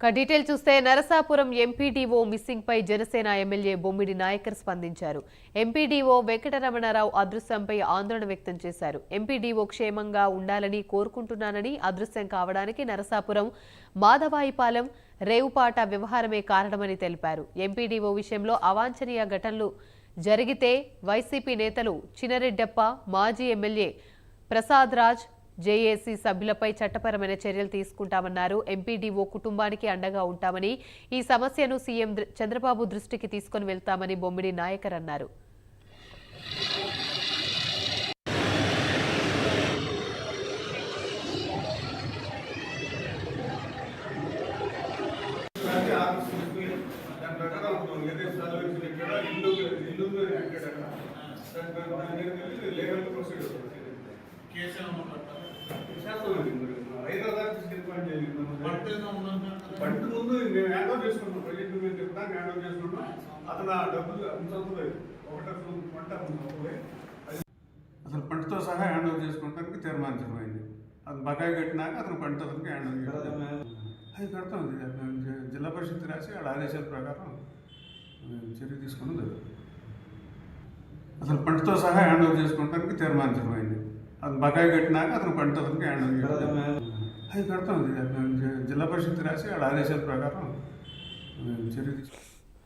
Detail చూస్తే Narasapuram MPDO missing పై Janasena MLA బొమ్మిడి నాయకర్ స్పందించారు. MPDO Venkataramanarao అదృశ్యంపై ఆందోళన వ్యక్తం చేశారు. ఎంపీడీఓ క్షేమంగా ఉండాలని కోరుకుంటున్నానని, అదృశ్యం కావడానికి నరసాపురం మాధవాయిపాలెం రేవుపాట వ్యవహారమే కారణమని తెలిపారు. ఎంపీడీఓ విషయంలో అవాంఛనీయ ఘటనలు జరిగితే వైసీపీ నేతలు చినరెడ్డప్ప, మాజీ ఎమ్మెల్యే ప్రసాద్ రాజ్, జేఏసీ సభ్యులపై చట్టపరమైన చర్యలు తీసుకుంటామన్నారు. ఎంపీడీఓ కుటుంబానికి అండగా ఉంటామని, ఈ సమస్యను సీఎం చంద్రబాబు దృష్టికి తీసుకుని వెళ్తామని బొమ్మిడి నాయకర్ అన్నారు. పంట ముందు నేను హ్యాండ్ ఓవర్ చేసుకున్నాను. ప్రజెంట్ మీద చెప్తాను, హ్యాండ్ ఓవర్ చేసుకున్నాను. అతను ఆ డబ్బులు చదువుతుంది పంట అసలు పంటతో సహా హ్యాండ్ ఓవర్ చేసుకోవడానికి తీర్మానించడమైంది. అది బకాయి కట్టినాక అతను పంట అతనికి హ్యాండ్ ఓవర్ చేస్తాం. అది కడతాం. జిల్లా పరిషత్ రాసి వాళ్ళ ఆదేశాల ప్రకారం చర్య తీసుకున్నది. అసలు పంటతో సహా హ్యాండ్ ఓవర్ చేసుకోవడానికి తీర్మానించడమైంది. అది బకాయి కట్టినాక అతను పంట అతనికి హ్యాండ్ ఓవర్ చేస్తాం. అది కడతాం. జిల్లా పరిషత్ రాసి వాళ్ళ ఆదేశాల ప్రకారం చర్య తీసుకుంటాం.